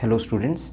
Hello students,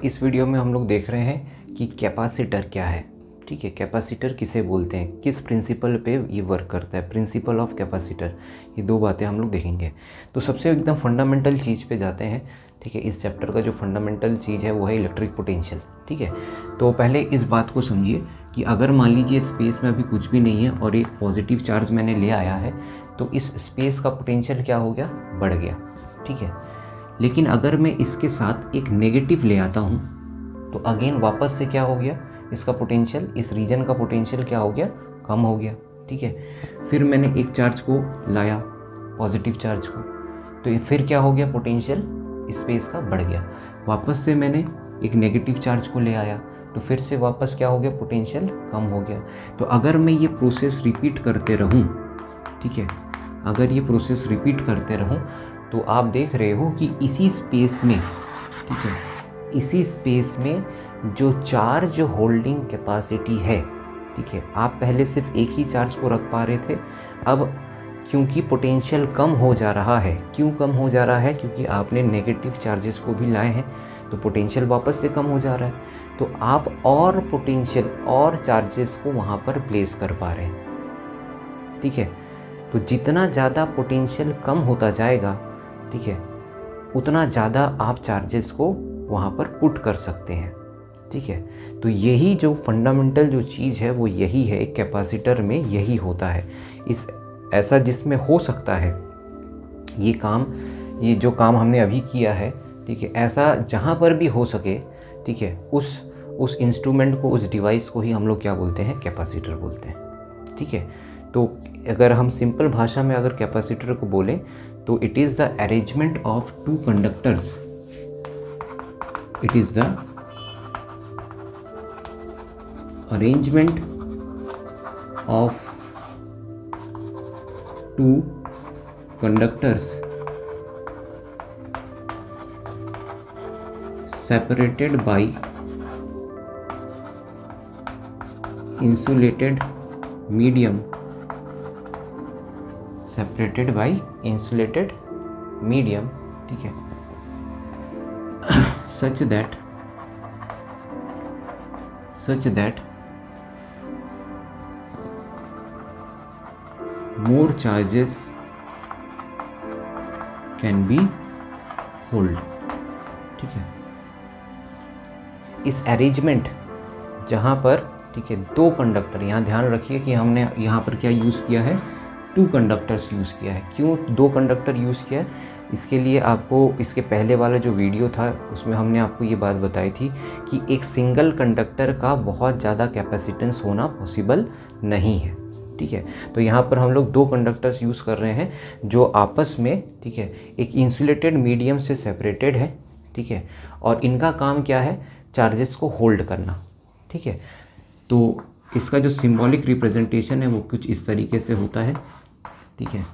इस video में हम लोग देख रहे हैं कि कैपेसिटर क्या है। ठीक है, कैपेसिटर किसे बोलते हैं, किस प्रिंसिपल पे ये वर्क करता है, प्रिंसिपल ऑफ कैपेसिटर। ये दो बातें हम लोग देखेंगे। तो सबसे एकदम फंडामेंटल चीज़ पे जाते हैं। ठीक है, इस चैप्टर का जो फंडामेंटल चीज़ है वो है इलेक्ट्रिक पोटेंशियल। ठीक है, तो पहले इस बात को समझिए कि अगर मान लीजिए स्पेस में अभी कुछ भी नहीं है और एक पॉजिटिव चार्ज मैंने ले आया है, तो इस स्पेस का पोटेंशियल क्या हो गया, बढ़ गया। ठीक है, लेकिन अगर मैं इसके साथ एक नेगेटिव ले आता हूँ तो अगेन वापस से क्या हो गया, इसका पोटेंशियल, इस रीजन का पोटेंशियल क्या हो गया, कम हो गया। ठीक है, फिर मैंने एक चार्ज को लाया, पॉजिटिव चार्ज को, तो ये फिर क्या हो गया, पोटेंशियल स्पेस का बढ़ गया। वापस से मैंने एक नेगेटिव चार्ज को ले आया तो फिर से वापस क्या हो गया, पोटेंशियल कम हो गया। तो अगर मैं ये प्रोसेस रिपीट करते रहूँ, ठीक है, अगर ये प्रोसेस रिपीट करते रहूँ तो आप देख रहे हो कि इसी स्पेस में, ठीक है, इसी स्पेस में जो चार्ज होल्डिंग कैपेसिटी है, ठीक है, आप पहले सिर्फ एक ही चार्ज को रख पा रहे थे, अब क्योंकि पोटेंशियल कम हो जा रहा है, क्यों कम हो जा रहा है, क्योंकि आपने नेगेटिव चार्जेस को भी लाए हैं तो पोटेंशियल वापस से कम हो जा रहा है। तो आप और पोटेंशियल और चार्जेस को वहाँ पर प्लेस कर पा रहे हैं। ठीक है, तो जितना ज़्यादा पोटेंशियल कम होता जाएगा, ठीक है, उतना ज़्यादा आप चार्जेस को वहाँ पर पुट कर सकते हैं। ठीक है, तो यही जो फंडामेंटल जो चीज़ है वो यही है, एक कैपेसिटर में यही होता है। इस ऐसा जिसमें हो सकता है ये काम, ये जो काम हमने अभी किया है, ठीक है, ऐसा जहाँ पर भी हो सके, ठीक है, उस इंस्ट्रूमेंट को, उस डिवाइस को ही हम लोग क्या बोलते हैं, कैपेसिटर बोलते हैं। ठीक है, तो अगर हम सिंपल भाषा में अगर कैपेसिटर को बोलें तो it is the arrangement of two conductors, it is the arrangement of two conductors separated by insulated medium, separated by insulated medium, ठीक है, such that more charges can be hold। ठीक है, इस अरेंजमेंट जहाँ पर, ठीक है, दो कंडक्टर, यहाँ ध्यान रखिए कि हमने यहाँ पर क्या यूज़ किया है, टू कंडक्टर्स यूज़ किया है। क्यों दो कंडक्टर यूज़ किया है, इसके लिए आपको इसके पहले वाला जो वीडियो था उसमें हमने आपको ये बात बताई थी कि एक सिंगल कंडक्टर का बहुत ज़्यादा कैपेसिटेंस होना पॉसिबल नहीं है। ठीक है, तो यहाँ पर हम लोग दो कंडक्टर्स यूज़ कर रहे हैं जो आपस में, ठीक है, एक इंसुलेटेड मीडियम से सेपरेटेड है। ठीक है, और इनका काम क्या है, चार्जेस को होल्ड करना। ठीक है, तो इसका जो सिंबॉलिक रिप्रेजेंटेशन है वो कुछ इस तरीके से होता है। ठीक है,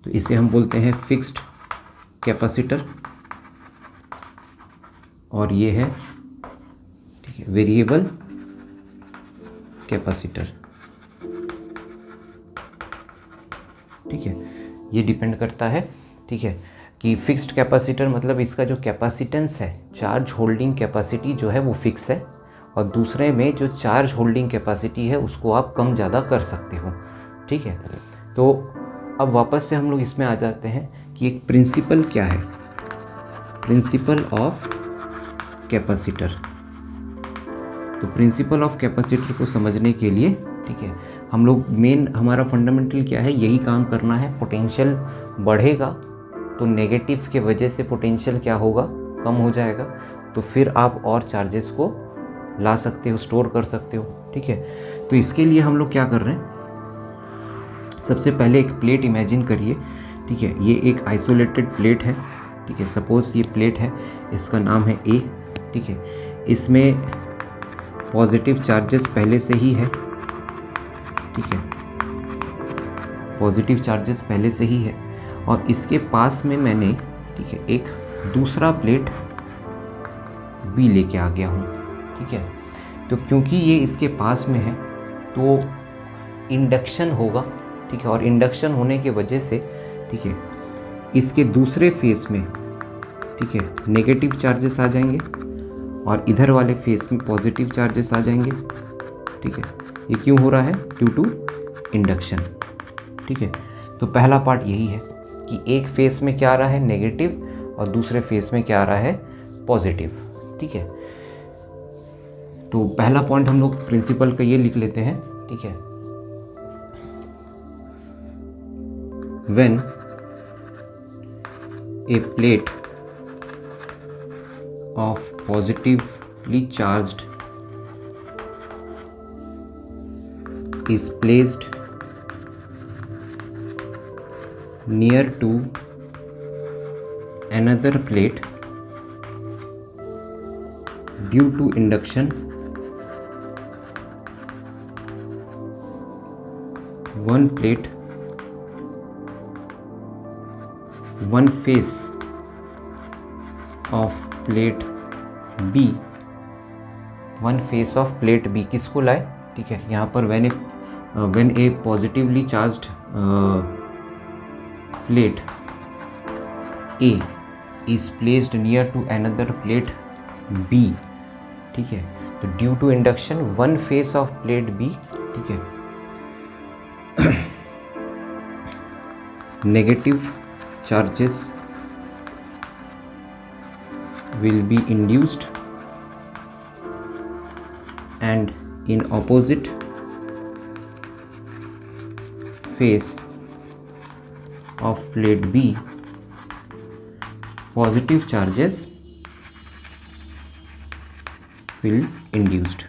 तो इसे हम बोलते हैं फिक्स्ड कैपेसिटर, और ये है, ठीक है, वेरिएबल कैपेसिटर। ठीक है, ये डिपेंड करता है, ठीक है, कि फिक्स्ड कैपेसिटर मतलब इसका जो कैपेसिटेंस है, चार्ज होल्डिंग कैपेसिटी जो है वो फिक्स है, और दूसरे में जो चार्ज होल्डिंग कैपेसिटी है उसको आप कम ज़्यादा कर सकते हो। ठीक है, तो अब वापस से हम लोग इसमें आ जाते हैं कि एक प्रिंसिपल क्या है, प्रिंसिपल ऑफ कैपेसिटर। तो प्रिंसिपल ऑफ कैपेसिटर को समझने के लिए, ठीक है, हम लोग मेन हमारा फंडामेंटल क्या है, यही काम करना है। पोटेंशियल बढ़ेगा तो नेगेटिव के वजह से पोटेंशियल क्या होगा, कम हो जाएगा, तो फिर आप और चार्जेस को ला सकते हो, स्टोर कर सकते हो। ठीक है, तो इसके लिए हम लोग क्या कर रहे हैं, सबसे पहले एक प्लेट इमेजिन करिए। ठीक है, ये एक आइसोलेटेड प्लेट है। ठीक है, सपोज ये प्लेट है, इसका नाम है ए। ठीक है, इसमें पॉजिटिव चार्जेस पहले से ही है। ठीक है, पॉजिटिव चार्जेस पहले से ही है, और इसके पास में मैंने, ठीक है, एक दूसरा प्लेट बी लेके आ गया हूँ। ठीक है, तो क्योंकि ये इसके पास में है तो इंडक्शन होगा। ठीक है, और इंडक्शन होने के वजह से, ठीक है, इसके दूसरे फेस में ठीक है, नेगेटिव चार्जेस आ जाएंगे और इधर वाले फेस में पॉजिटिव चार्जेस आ जाएंगे। ठीक है, ये क्यों हो रहा है? Due to induction. ठीक है, तो पहला पार्ट यही है कि एक फेस में क्या आ रहा है? नेगेटिव, और दूसरे फेस में क्या आ रहा है? पॉजिटिव। ठीक है, तो पहला पॉइंट हम लोग प्रिंसिपल का ये लिख लेते हैं। ठीक है, when A plate of positively charged is placed near to another plate due to induction, one plate, one face of plate B, one face of plate B किसको लाए? ठीक है, यहाँ पर when a positively charged plate A is placed near to another plate B, ठीक है, तो due to induction one face of plate B, ठीक है, negative charges will be induced and in opposite face of plate B positive charges will induced।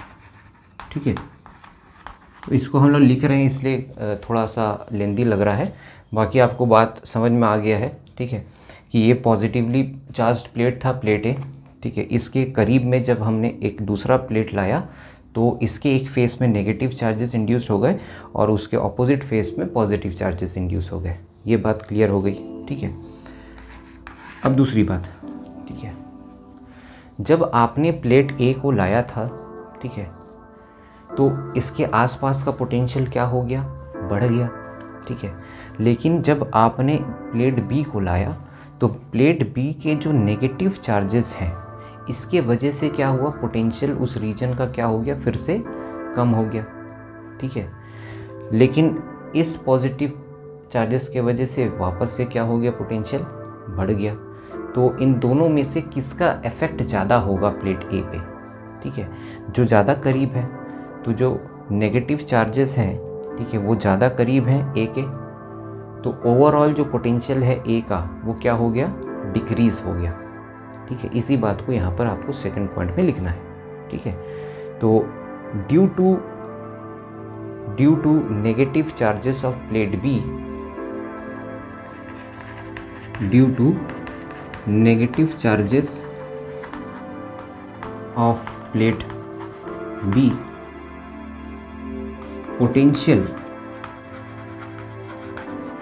ठीक है, तो इसको हम लोग लिख रहे हैं इसलिए थोड़ा सा लेंदी लग रहा है, बाकी आपको बात समझ में आ गया है। ठीक है, कि ये पॉजिटिवली चार्ज्ड प्लेट था, प्लेट ए। ठीक है, इसके करीब में जब हमने एक दूसरा प्लेट लाया तो इसके एक फेस में नेगेटिव चार्जेस इंड्यूस हो गए और उसके ऑपोजिट फेस में पॉजिटिव चार्जेस इंड्यूस हो गए। ये बात क्लियर हो गई। ठीक है, अब दूसरी बात। ठीक है, जब आपने प्लेट ए को लाया था, ठीक है, तो इसके आसपास का पोटेंशियल क्या हो गया? बढ़ गया। ठीक है, लेकिन जब आपने प्लेट बी को लाया तो प्लेट बी के जो नेगेटिव चार्जेस हैं इसके वजह से क्या हुआ? पोटेंशियल उस रीजन का क्या हो गया? फिर से कम हो गया। ठीक है, लेकिन इस पॉजिटिव चार्जेस के वजह से वापस से क्या हो गया? पोटेंशियल बढ़ गया। तो इन दोनों में से किसका इफेक्ट ज़्यादा होगा प्लेट ए पे? ठीक है, जो ज़्यादा करीब है, तो जो नेगेटिव चार्जेस हैं, ठीक है, वो ज़्यादा करीब हैं ए के, तो ओवरऑल जो पोटेंशियल है ए का वो क्या हो गया? डिक्रीज हो गया। ठीक है, इसी बात को यहाँ पर आपको सेकंड पॉइंट में लिखना है। ठीक है, तो due to negative charges of plate B, due to negative charges of plate B, potential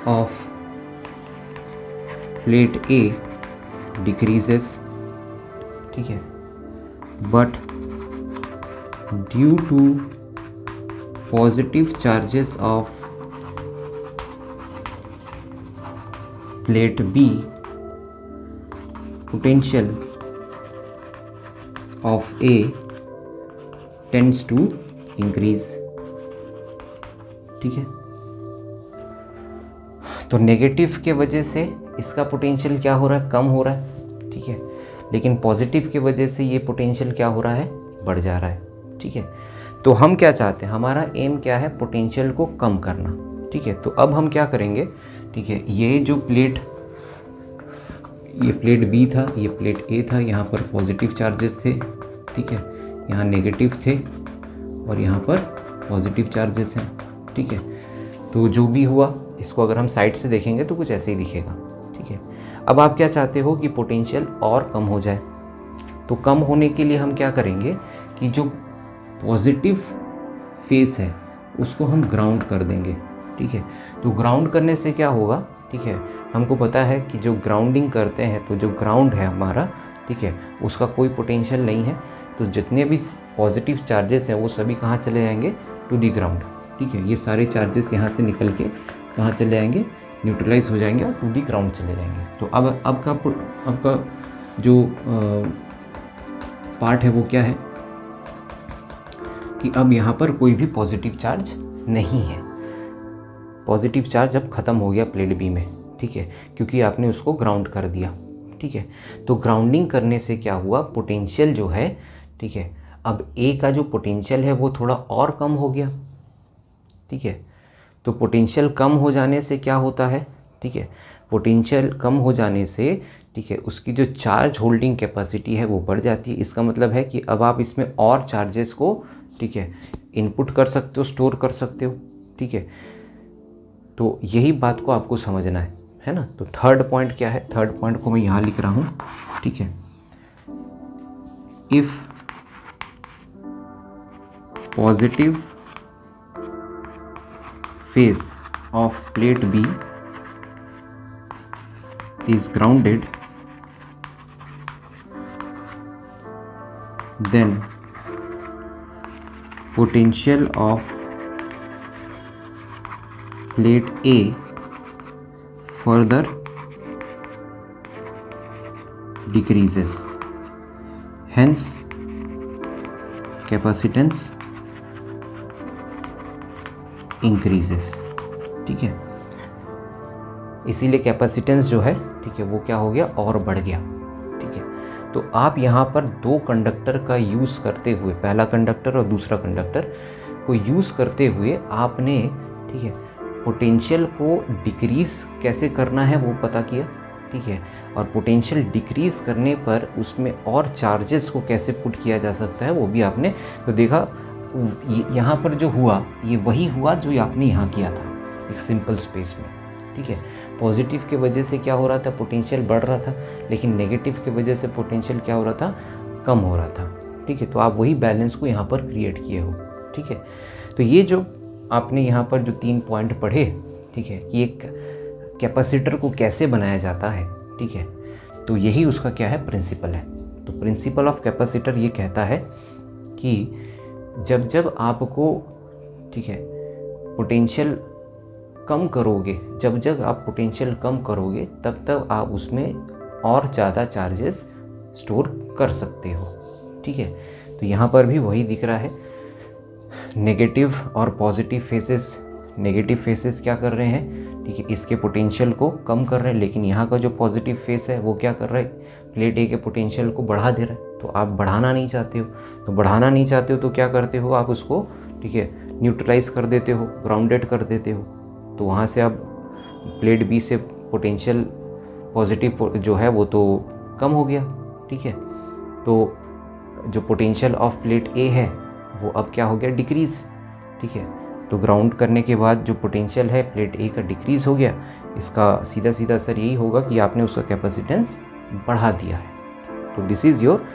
of plate A decreases. ठीक है, but due to positive charges of plate B, potential of A tends to increase. ठीक है, तो negative के वजह से इसका potential क्या हो रहा है? कम हो रहा है। ठीक है, लेकिन पॉजिटिव की वजह से ये पोटेंशियल क्या हो रहा है? बढ़ जा रहा है। ठीक है, तो हम क्या चाहते हैं? हमारा एम क्या है? पोटेंशियल को कम करना। ठीक है, तो अब हम क्या करेंगे? ठीक है, ये जो प्लेट, ये प्लेट बी था, ये प्लेट ए था, यहाँ पर पॉजिटिव चार्जेस थे। ठीक है, यहाँ नेगेटिव थे और यहाँ पर पॉजिटिव चार्जेस हैं। ठीक है, तो जो भी हुआ इसको अगर हम साइड से देखेंगे तो कुछ ऐसे ही दिखेगा। ठीक है, अब आप क्या चाहते हो? कि पोटेंशियल और कम हो जाए। तो कम होने के लिए हम क्या करेंगे कि जो पॉजिटिव फेस है उसको हम ग्राउंड कर देंगे। ठीक है, तो ग्राउंड करने से क्या होगा? ठीक है, हमको पता है कि जो ग्राउंडिंग करते हैं तो जो ग्राउंड है हमारा, ठीक है, उसका कोई पोटेंशियल नहीं है, तो जितने भी पॉजिटिव चार्जेस हैं वो सभी कहाँ चले जाएंगे? To the ground. ठीक है, ये सारे चार्जेस यहाँ से निकल के कहाँ चले जाएंगे? न्यूट्रलाइज हो जाएंगे और टू दी ग्राउंड चले जाएंगे। तो अब आपका जो पार्ट है वो क्या है कि अब यहाँ पर कोई भी पॉजिटिव चार्ज नहीं है। पॉजिटिव चार्ज अब ख़त्म हो गया प्लेट बी में, ठीक है, क्योंकि आपने उसको ग्राउंड कर दिया, ठीक है। तो ग्राउंडिंग करने से क्या हुआ, पोटेंशियल जो है, ठीक है, अब ए का जो पोटेंशियल है वो थोड़ा और कम हो गया, ठीक है। तो पोटेंशियल कम हो जाने से क्या होता है, ठीक है, पोटेंशियल कम हो जाने से, ठीक है, उसकी जो चार्ज होल्डिंग कैपेसिटी है वो बढ़ जाती है। इसका मतलब है कि अब आप इसमें और चार्जेस को, ठीक है, इनपुट कर सकते हो, स्टोर कर सकते हो, ठीक है। तो यही बात को आपको समझना है ना। तो थर्ड पॉइंट क्या है, थर्ड पॉइंट को मैं यहाँ लिख रहा हूँ, ठीक है। If positive phase of plate B is grounded, then potential of plate A further decreases, hence capacitance increases, ठीक है। इसीलिए कैपेसिटेंस जो है, ठीक है, वो क्या हो गया, और बढ़ गया, ठीक है। तो आप यहाँ पर दो कंडक्टर का यूज़ करते हुए, पहला कंडक्टर और दूसरा कंडक्टर को यूज़ करते हुए आपने, ठीक है, पोटेंशियल को डिक्रीज़ कैसे करना है वो पता किया, ठीक है। और पोटेंशियल डिक्रीज़ करने पर उसमें और चार्जेस को कैसे पुट किया जा सकता है वो भी आपने तो देखा। यहाँ पर जो हुआ ये वही हुआ जो आपने यहाँ किया था एक सिंपल स्पेस में, ठीक है। पॉजिटिव के वजह से क्या हो रहा था, पोटेंशियल बढ़ रहा था, लेकिन नेगेटिव के वजह से पोटेंशियल क्या हो रहा था, कम हो रहा था, ठीक है। तो आप वही बैलेंस को यहाँ पर क्रिएट किए हो, ठीक है। तो ये जो आपने यहाँ पर जो 3 पॉइंट पढ़े, ठीक है, कि एक कैपेसिटर को कैसे बनाया जाता है, ठीक है, तो यही उसका क्या है, प्रिंसिपल है। तो प्रिंसिपल ऑफ कैपेसिटर ये कहता है कि जब जब आपको, ठीक है, पोटेंशियल कम करोगे, जब जब आप पोटेंशियल कम करोगे तब तब आप उसमें और ज़्यादा चार्जेस स्टोर कर सकते हो, ठीक है। तो यहाँ पर भी वही दिख रहा है, नेगेटिव और पॉजिटिव फेसेस, नेगेटिव फेसेस क्या कर रहे हैं, ठीक है, इसके पोटेंशियल को कम कर रहे हैं, लेकिन यहाँ का जो पॉजिटिव फेस है वो क्या कर रहा है, प्लेट ए के पोटेंशियल को बढ़ा दे रहा है। तो आप बढ़ाना नहीं चाहते हो, तो बढ़ाना नहीं चाहते हो तो क्या करते हो, आप उसको, ठीक है, न्यूट्रलाइज कर देते हो, ग्राउंडेड कर देते हो। तो वहाँ से अब प्लेट बी से पोटेंशियल पॉजिटिव जो है वो तो कम हो गया, ठीक है। तो जो पोटेंशियल ऑफ प्लेट ए है वो अब क्या हो गया, डिक्रीज़, ठीक है। तो ग्राउंड करने के बाद जो पोटेंशियल है प्लेट ए का डिक्रीज़ हो गया। इसका सीधा सीधा असर यही होगा कि आपने उसका कैपेसिटेंस बढ़ा दिया है। तो this is your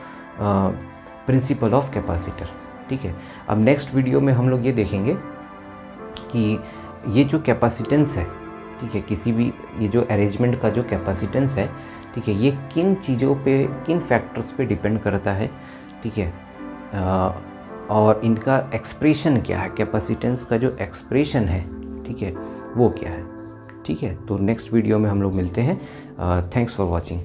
principle of capacitor, ठीक है। अब नेक्स्ट वीडियो में हम लोग ये देखेंगे कि ये जो कैपेसिटेंस है, ठीक है, किसी भी ये जो अरेंजमेंट का जो कैपेसिटेंस है, ठीक है, ये किन चीज़ों पे, किन फैक्टर्स पे डिपेंड करता है, ठीक है, और इनका एक्सप्रेशन क्या है, कैपेसिटेंस का जो एक्सप्रेशन है, ठीक है, वो क्या है, ठीक है। तो नेक्स्ट वीडियो में हम लोग मिलते हैं। Thanks for watching.